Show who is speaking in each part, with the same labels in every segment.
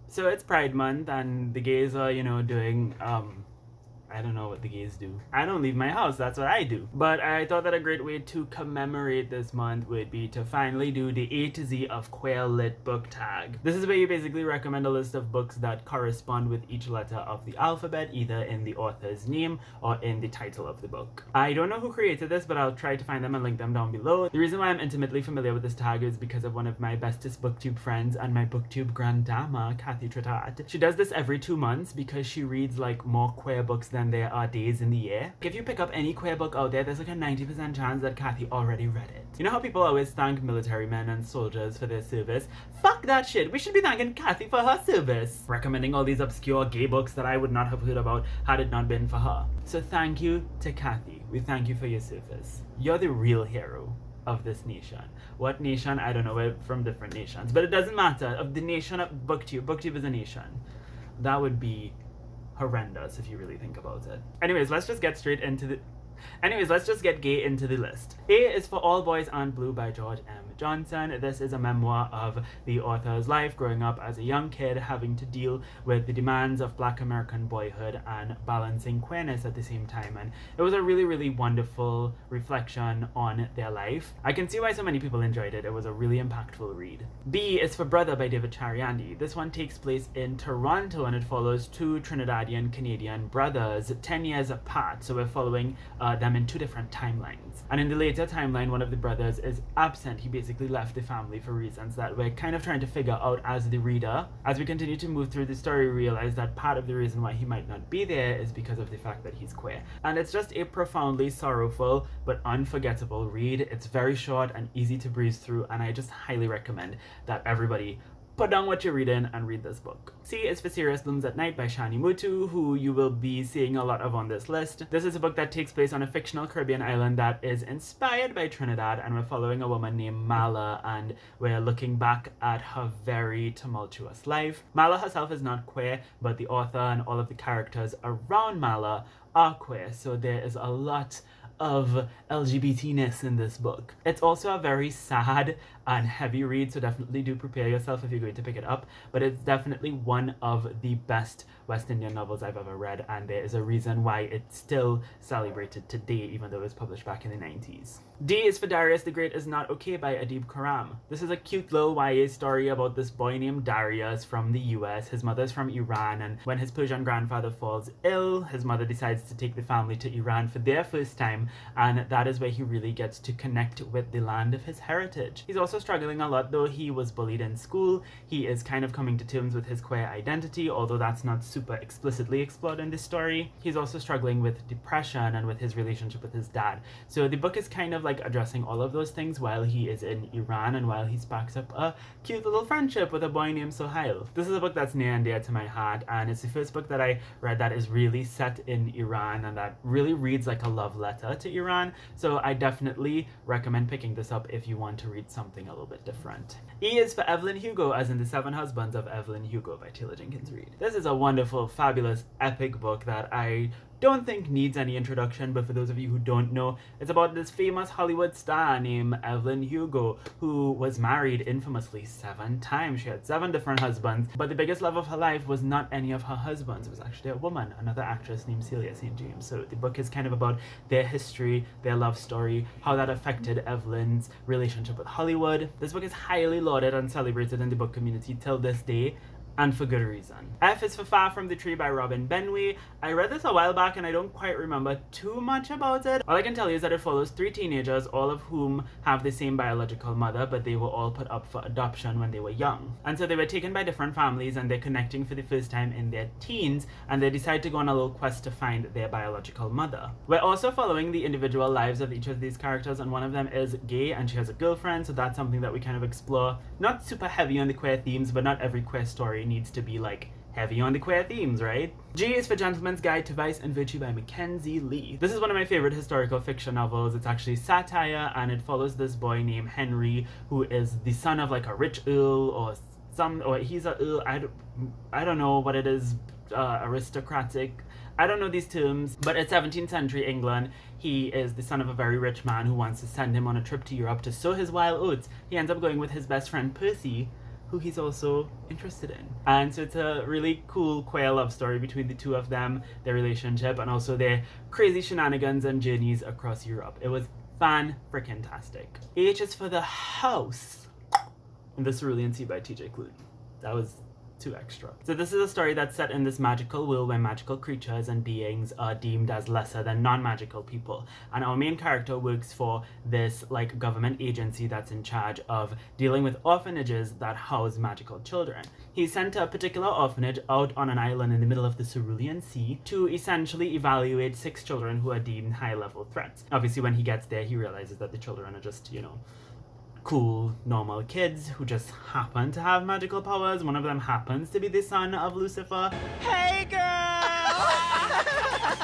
Speaker 1: So it's Pride Month and the gays are, doing I don't know what the gays do. I don't leave my house, that's what I do. But I thought that a great way to commemorate this month would be to finally do the A to Z of Queer Lit book tag. This is where you basically recommend a list of books that correspond with each letter of the alphabet, either in the author's name or in the title of the book. I don't know who created this, but I'll try to find them and link them down below. The reason why I'm intimately familiar with this tag is because of one of my bestest booktube friends and my booktube grandama, Kathy Tritat. She does this every 2 months because she reads like more queer books than there are days in the year. If you pick up any queer book out there, there's like a 90% chance that Kathy already read it. You know how people always thank military men and soldiers for their service? Fuck that shit. We should be thanking Kathy for her service. Recommending all these obscure gay books that I would not have heard about had it not been for her. So thank you to Kathy. We thank you for your service. You're the real hero of this nation. What nation? I don't know. We're from different nations. But it doesn't matter. Of the nation of Booktube. Booktube is a nation. That would be horrendous if you really think about it. Anyways, let's just get gay into the list. A is For All Boys Aren't Blue by George M. Johnson. This is a memoir of the author's life growing up as a young kid, having to deal with the demands of Black American boyhood and balancing queerness at the same time. And it was a really, really wonderful reflection on their life. I can see why so many people enjoyed it. It was a really impactful read. B is For Brother by David Chariandy. This one takes place in Toronto and it follows two Trinidadian Canadian brothers 10 years apart. So we're following them in two different timelines. And in the later timeline, one of the brothers is absent. He basically left the family for reasons that we're kind of trying to figure out as the reader. As we continue to move through the story, we realize that part of the reason why he might not be there is because of the fact that he's queer. And it's just a profoundly sorrowful but unforgettable read. It's very short and easy to breeze through, and I just highly recommend that everybody put down what you're reading and read this book. C is For CEREUS Blooms at Night by Shani Mootoo, who you will be seeing a lot of on this list. This is a book that takes place on a fictional Caribbean island that is inspired by Trinidad, and we're following a woman named Mala, and we're looking back at her very tumultuous life. Mala herself is not queer, but the author and all of the characters around Mala are queer, so there is a lot of LGBT-ness in this book. It's also a very sad and heavy read, so definitely do prepare yourself if you're going to pick it up, but it's definitely one of the best West Indian novels I've ever read, and there is a reason why it's still celebrated today, even though it was published back in the 90s. D is For Darius the Great Is Not Okay by Adib Khorram. This is a cute little YA story about this boy named Darius from the US. His mother's from Iran, and when his Persian grandfather falls ill, his mother decides to take the family to Iran for their first time, and that is where he really gets to connect with the land of his heritage. He's also struggling a lot, though. He was bullied in school. He is kind of coming to terms with his queer identity, although that's not super explicitly explored in this story. He's also struggling with depression and with his relationship with his dad. So the book is kind of like addressing all of those things while he is in Iran and while he sparks up a cute little friendship with a boy named Sohail. This is a book that's near and dear to my heart, and it's the first book that I read that is really set in Iran and that really reads like a love letter to Iran. So I definitely recommend picking this up if you want to read something a little bit different. E is for EVELYN Hugo, as in The Seven Husbands of Evelyn Hugo by Taylor Jenkins Reid. This is a wonderful, fabulous, epic book that I don't think needs any introduction, but for those of you who don't know, it's about this famous Hollywood star named EVELYN Hugo, who was married infamously 7 times. She had 7 different husbands, but the biggest love of her life was not any of her husbands. It was actually a woman, another actress named Celia St. James. So the book is kind of about their history, their love story, how that affected Evelyn's relationship with Hollywood. This book is highly lauded and celebrated in the book community till this day, and for good reason. F is for Far From the Tree by Robin Benway. I read this a while back and I don't quite remember too much about it. All I can tell you is that it follows 3 teenagers, all of whom have the same biological mother, but they were all put up for adoption when they were young. And so they were taken by different families, and they're connecting for the first time in their teens, and they decide to go on a little quest to find their biological mother. We're also following the individual lives of each of these characters, and one of them is gay and she has a girlfriend, so that's something that we kind of explore. Not super heavy on the queer themes, but not every queer story needs to be like heavy on the queer themes, right? G is for Gentleman's Guide to Vice and Virtue by Makenzee Lee. This is one of my favorite historical fiction novels. It's actually satire, and it follows this boy named Henry, who is the son of like a rich earl or he's a earl. I don't know what it is, aristocratic. I don't know these terms, but it's 17th century England. He is the son of a very rich man who wants to send him on a trip to Europe to sow his wild oats. He ends up going with his best friend Percy, who he's also interested in. And so it's a really cool queer love story between the two of them, their relationship, and also their crazy shenanigans and journeys across Europe. It was fan-freaking-tastic. H is for the house in the Cerulean Sea by TJ Klune. That was too extra. So this is a story that's set in this magical world where magical creatures and beings are deemed as lesser than non-magical people. And our main character works for this like government agency that's in charge of dealing with orphanages that house magical children. He's sent to a particular orphanage out on an island in the middle of the Cerulean Sea to essentially evaluate 6 children who are deemed high-level threats. Obviously, when he gets there, he realizes that the children are just, you know, cool, normal kids who just happen to have magical powers. One of them happens to be the son of Lucifer. Hey, girl!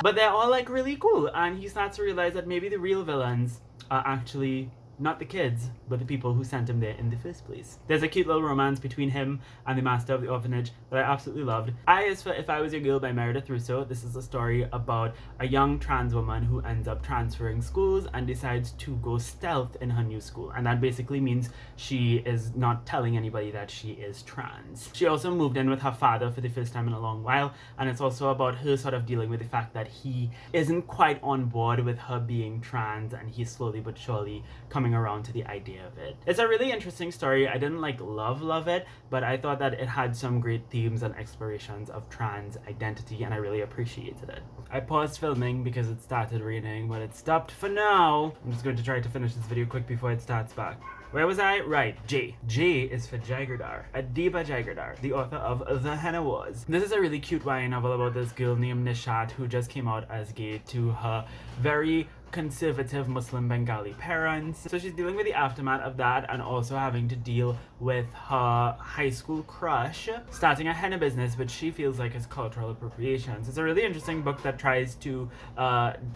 Speaker 1: But they're all like really cool, and he starts to realize that maybe the real villains are actually not the kids, but the people who sent him there in the first place. There's a cute little romance between him and the master of the orphanage that I absolutely loved. I is for If I Was Your Girl by Meredith Russo. This is a story about a young trans woman who ends up transferring schools and decides to go stealth in her new school. And that basically means she is not telling anybody that she is trans. She also moved in with her father for the first time in a long while, and it's also about her sort of dealing with the fact that he isn't quite on board with her being trans, and he's slowly but surely coming around to the idea of it. It's a really interesting story. I didn't like love it, but I thought that it had some great themes and explorations of trans identity, and I really appreciated it. I paused filming because it started raining, but it stopped for now. I'm just going to try to finish this video quick before it starts back. Where was I? Right, J. J is for Jaigirdar. Adiba Jaigirdar, the author of The HENNA Wars. This is a really cute YA novel about this girl named Nishat who just came out as gay to her very conservative Muslim Bengali parents. So she's dealing with the aftermath of that and also having to deal with her high school crush starting a henna business, which she feels like is cultural appropriation. So it's a really interesting book that tries to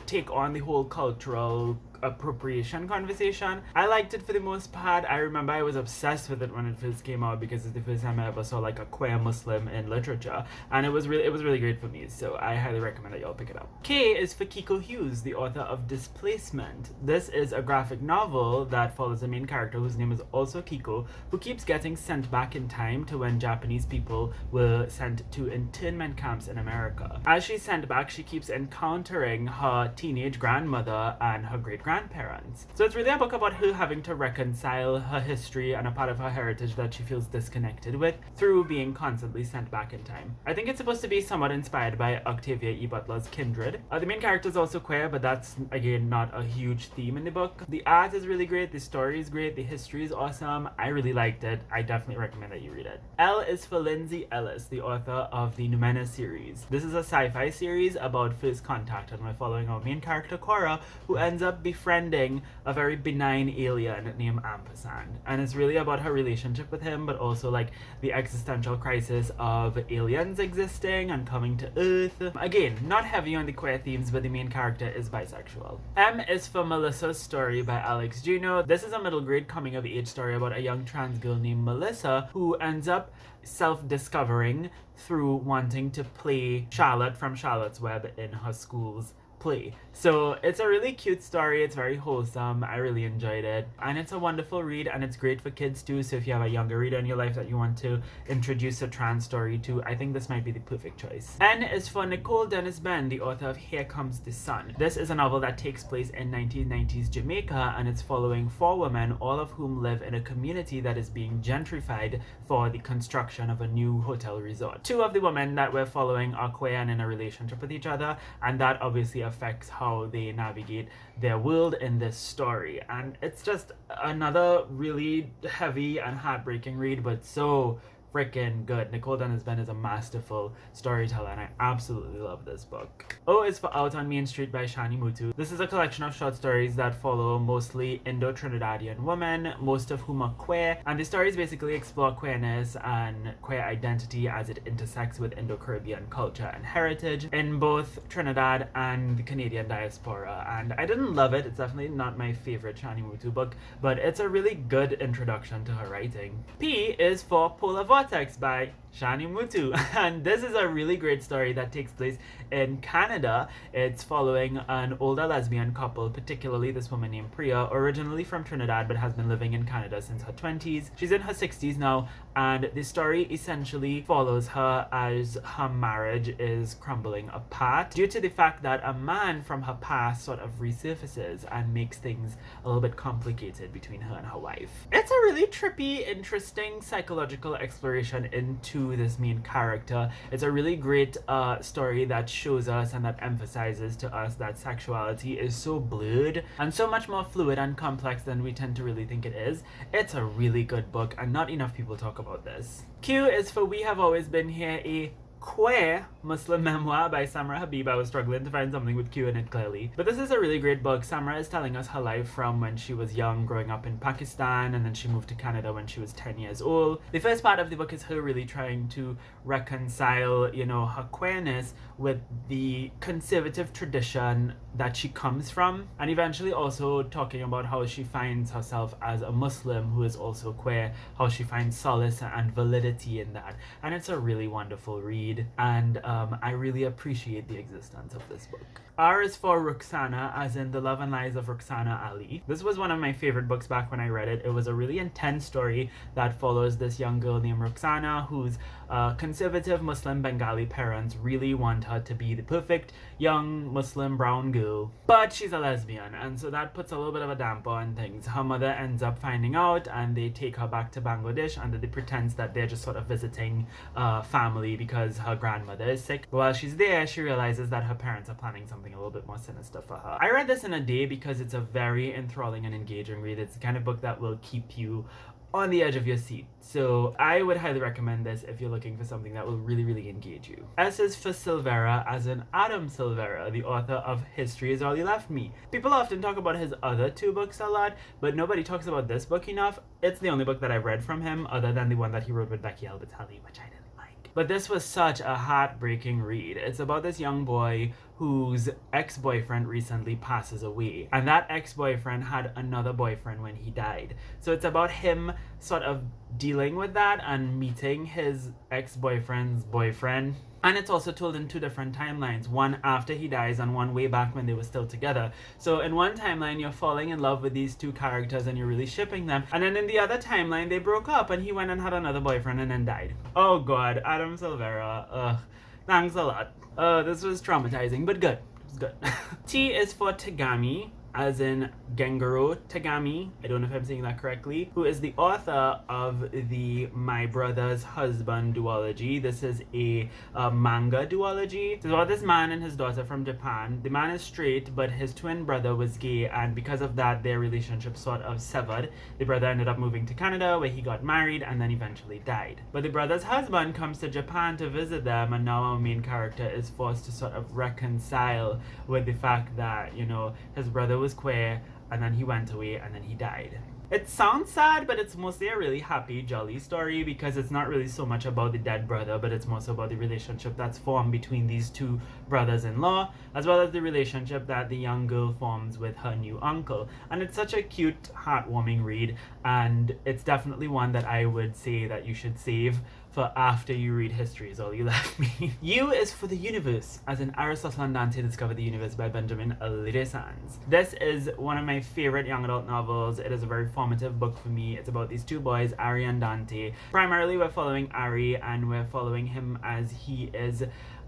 Speaker 1: take on the whole cultural appropriation conversation. I liked it for the most part. I remember I was obsessed with it when it first came out because it's the first time I ever saw like a queer Muslim in literature, and it was really great for me, so I highly recommend that y'all pick it up. K is for Kiku Hughes, the author of Displacement. This is a graphic novel that follows a main character whose name is also Kiku, who keeps getting sent back in time to when Japanese people were sent to internment camps in America. As she's sent back, she keeps encountering her teenage grandmother and her great-grandparents. So it's really a book about her having to reconcile her history and a part of her heritage that she feels disconnected with through being constantly sent back in time. I think it's supposed to be somewhat inspired by Octavia E. Butler's Kindred. The main character is also queer, but that's again not a huge theme in the book. The art is really great, the story is great, the history is awesome. I really liked it. I definitely recommend that you read it. L is for Lindsay Ellis, the author of the NOUMENA series. This is a sci-fi series about first contact, and we're following our main character Khorram, who ends up befriending a very benign alien named Ampersand. And it's really about her relationship with him, but also like the existential crisis of aliens existing and coming to Earth. Again, not heavy on the queer themes, but the main character is bisexual. M is for Melissa's Story by Alex Gino. This is a middle grade coming of age story about a young trans girl named Melissa who ends up self-discovering through wanting to play Charlotte from Charlotte's Web in her school's play. So it's a really cute story. It's very wholesome. I really enjoyed it, and it's a wonderful read, and it's great for kids too. So if you have a younger reader in your life that you want to introduce a trans story to, I think this might be the perfect choice. N is for Nicole Dennis-Benn, the author of Here Comes the Sun. This is a novel that takes place in 1990s Jamaica, and it's following 4 women, all of whom live in a community that is being gentrified for the construction of a new hotel resort. 2 of the women that we're following are queer and in a relationship with each other, and that obviously affects how they navigate their world in this story. And it's just another really heavy and heartbreaking read, but so freaking good. Nicole Dennis-Benn is a masterful storyteller, and I absolutely love this book. O is for Out on Main Street by Shani Mootoo. This is a collection of short stories that follow mostly Indo-Trinidadian women, most of whom are queer, and the stories basically explore queerness and queer identity as it intersects with Indo-Caribbean culture and heritage in both Trinidad and the Canadian diaspora. And I didn't love it. It's definitely not my favorite Shani Mootoo book, but it's a really good introduction to her writing. P is for Polar Vortex by Shani Mootoo. And this is a really great story that takes place in Canada. It's following an older lesbian couple, particularly this woman named Priya, originally from Trinidad but has been living in Canada since her 20s. She's in her 60s now, and the story essentially follows her as her marriage is crumbling apart due to the fact that a man from her past sort of resurfaces and makes things a little bit complicated between her and her wife. It's a really trippy, interesting psychological exploration into this main character. It's a really great story that shows us and that emphasizes to us that sexuality is so blurred and so much more fluid and complex than we tend to really think it is. It's a really good book, and not enough people talk about this. Q is for We Have Always Been Here, a queer Muslim memoir by Samra Habib. I was struggling to find something with Q in it, clearly. But this is a really great book. Samra is telling us her life from when she was young, growing up in Pakistan, and then she moved to Canada when she was 10 years old. The first part of the book is her really trying to reconcile, you know, her queerness with the conservative tradition that she comes from, and eventually also talking about how she finds herself as a Muslim who is also queer, how she finds solace and validity in that. And it's a really wonderful read, and I really appreciate the existence of this book. R is for Roxana, as in The Love and Lies of Roxana Ali. This was one of my favorite books back when I read it. It was a really intense story that follows this young girl named Roxana, whose conservative Muslim Bengali parents really want her to be the perfect young Muslim brown girl, but she's a lesbian, and so that puts a little bit of a damper on things. Her mother ends up finding out, and they take her back to Bangladesh under the pretense that they're just sort of visiting family because her grandmother is sick. But while she's there, she realizes that her parents are planning something a little bit more sinister for her. I read this in a day because it's a very enthralling and engaging read. It's the kind of book that will keep you on the edge of your seat. So I would highly recommend this if you're looking for something that will really, really engage you. S is for Silvera, as in Adam Silvera, the author of History Is All You Left Me. People often talk about his other two books a lot, but nobody talks about this book enough. It's the only book that I've read from him other than the one that he wrote with Becky Albertalli, which I didn't like. But this was such a heartbreaking read. It's about this young boy whose ex-boyfriend recently passes away, and that ex-boyfriend had another boyfriend when he died. So it's about him sort of dealing with that and meeting his ex-boyfriend's boyfriend. And it's also told in two different timelines, one after he dies and one way back when they were still together. So in one timeline, you're falling in love with these two characters and you're really shipping them. And then in the other timeline, they broke up and he went and had another boyfriend and then died. Oh God, Adam Silvera. Ugh. Thanks a lot. This was traumatizing, but good. It was good. T is for Tagami, as in Gengaro Tagami, I don't know if I'm saying that correctly, who is the author of the My Brother's Husband duology. This is a manga duology. It's about this man and his daughter from Japan. The man is straight, but his twin brother was gay, and because of that, their relationship sort of severed. The brother ended up moving to Canada, where he got married and then eventually died. But the brother's husband comes to Japan to visit them, and now our main character is forced to sort of reconcile with the fact that, you know, his brother was queer, and then he went away, and then he died. It sounds sad, but it's mostly a really happy, jolly story because it's not really so much about the dead brother, but it's more so about the relationship that's formed between these two brothers-in-law, as well as the relationship that the young girl forms with her new uncle. And it's such a cute, heartwarming read, and it's definitely one that I would say that you should save for after you read History Is All You Left Me. U is for the Universe, as in Aristotle and Dante Discover the Universe by Benjamin Alire-Sands. This is one of my favorite young adult novels. It is a very formative book for me. It's about these two boys, Ari and Dante. Primarily we're following Ari, and we're following him as he is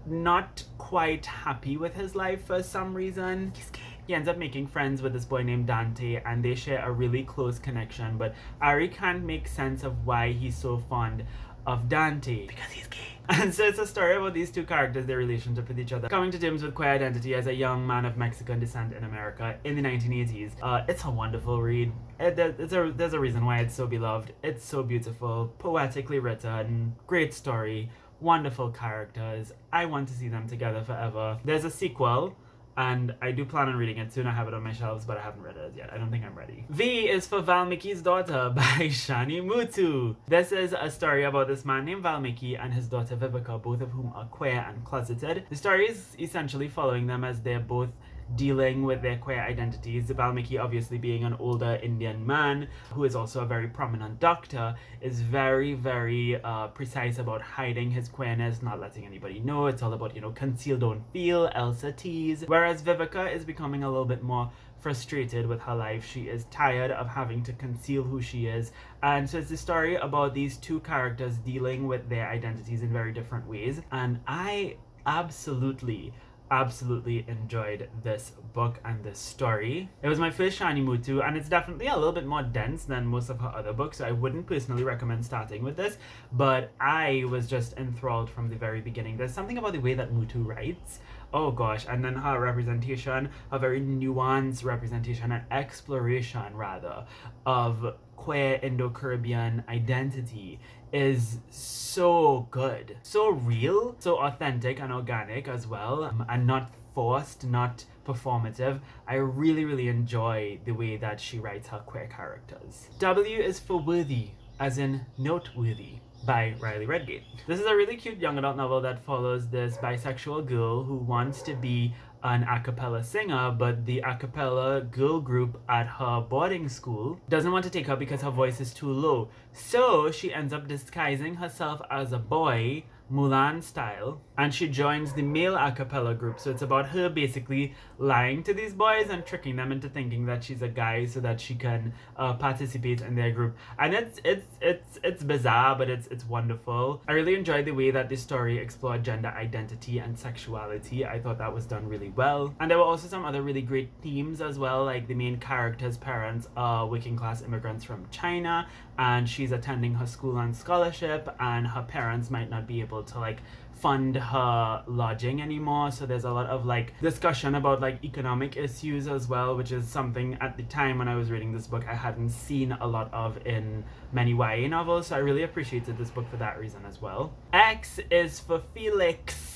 Speaker 1: not quite happy with his life for some reason. He's gay. He ends up making friends with this boy named Dante, and they share a really close connection, but Ari can't make sense of why he's so fond of Dante because he's gay. And so it's a story about these two characters, their relationship with each other, coming to terms with queer identity as a young man of Mexican descent in America in the 1980s. It's a wonderful read. There's a reason why it's so beloved. It's so beautiful, poetically written, great story, wonderful characters. I want to see them together forever. There's a sequel, and I do plan on reading it soon. I have it on my shelves, but I haven't read it yet. I don't think I'm ready. V is for Valmiki's Daughter by Shani Mootoo. This is a story about this man named Valmiki and his daughter Vivica, both of whom are queer and closeted. The story is essentially following them as they're both dealing with their queer identities. Valmiki, obviously being an older Indian man who is also a very prominent doctor, is very, very precise about hiding his queerness, not letting anybody know. It's all about, you know, conceal, don't feel, Elsa tease. Whereas Viveka is becoming a little bit more frustrated with her life. She is tired of having to conceal who she is, and so it's the story about these two characters dealing with their identities in very different ways. And I absolutely enjoyed this book and this story. It was my first Shani Mootoo, and it's definitely a little bit more dense than most of her other books, so I wouldn't personally recommend starting with this, but I was just enthralled from the very beginning. There's something about the way that Mootoo writes, oh gosh, and then her representation, a very nuanced representation and exploration rather of queer Indo-Caribbean identity is so good, so real, so authentic and organic as well, and not forced, not performative. I really enjoy the way that she writes her queer characters. W is for worthy, as in noteworthy, by Riley Redgate. This is a really cute young adult novel that follows this bisexual girl who wants to be an a cappella singer, but the a cappella girl group at her boarding school doesn't want to take her because her voice is too low. So she ends up disguising herself as a boy, Mulan style, and she joins the male a cappella group. So it's about her basically lying to these boys and tricking them into thinking that she's a guy so that she can participate in their group. And it's bizarre, but it's wonderful. I really enjoyed the way that this story explored gender identity and sexuality. I thought that was done really well. And there were also some other really great themes as well, like the main character's parents are working class immigrants from China, and she's attending her school on scholarship, and her parents might not be able to like fund her lodging anymore, so there's a lot of like discussion about like economic issues as well, which is something at the time when I was reading this book I hadn't seen a lot of in many YA novels, so I really appreciated this book for that reason as well. X is for Felix.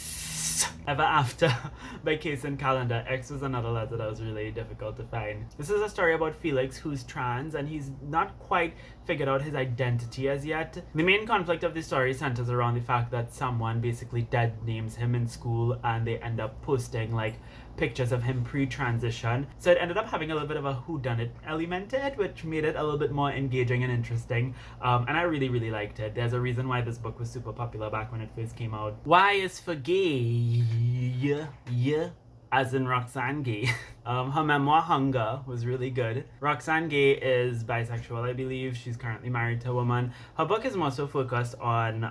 Speaker 1: Ever After by Case and Calendar. X was another letter that was really difficult to find. This is a story about Felix, who's trans, and he's not quite figured out his identity as yet. The main conflict of the story centers around the fact that someone basically dead names him in school, and they end up posting like pictures of him pre-transition. So it ended up having a little bit of a whodunit element to it, which made it a little bit more engaging and interesting. And I really liked it. There's a reason why this book was super popular back when it first came out. Y is for gay. Yeah. As in Roxane Gay. Her memoir Hunger was really good. Roxane Gay is bisexual, I believe. She's currently married to a woman. Her book is more so focused on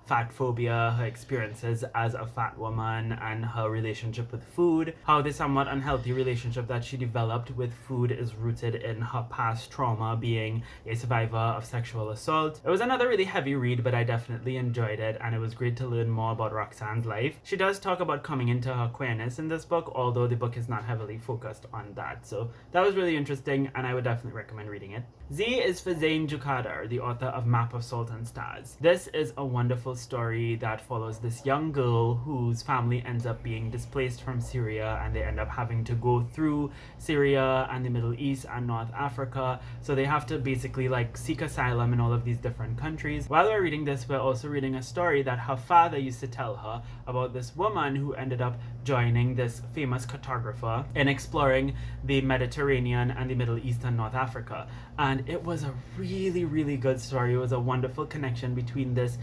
Speaker 1: fat phobia, her experiences as a fat woman, and her relationship with food. How the somewhat unhealthy relationship that she developed with food is rooted in her past trauma, being a survivor of sexual assault. It was another really heavy read, but I definitely enjoyed it, and it was great to learn more about Roxane's life. She does talk about coming into her queerness in this book, although the book is not heavily focused on that. So that was really interesting, and I would definitely recommend reading it. Z is for Zain Jukadar, the author of Map of Salt and Stars. This is a wonderful story that follows this young girl whose family ends up being displaced from Syria, and they end up having to go through Syria and the Middle East and North Africa. So they have to basically like seek asylum in all of these different countries. While we're reading this, we're also reading a story that her father used to tell her about this woman who ended up joining this famous cartographer in exploring the Mediterranean and the Middle East and North Africa. And it was a really good story. It was a wonderful connection between this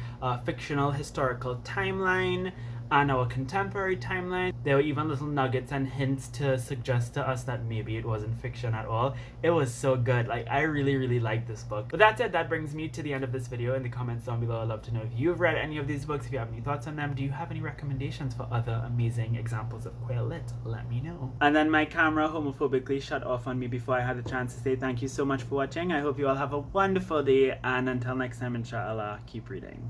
Speaker 1: fictional historical timeline and our contemporary timeline. There were even little nuggets and hints to suggest to us that maybe it wasn't fiction at all. It was so good. Like, I really liked this book. But that's it. That brings me to the end of this video. In the comments down below, I'd love to know if you've read any of these books, if you have any thoughts on them. Do you have any recommendations for other amazing examples of queer lit? Let me know. And then my camera homophobically shut off on me before I had the chance to say thank you so much for watching. I hope you all have a wonderful day, and until next time, inshallah, keep reading.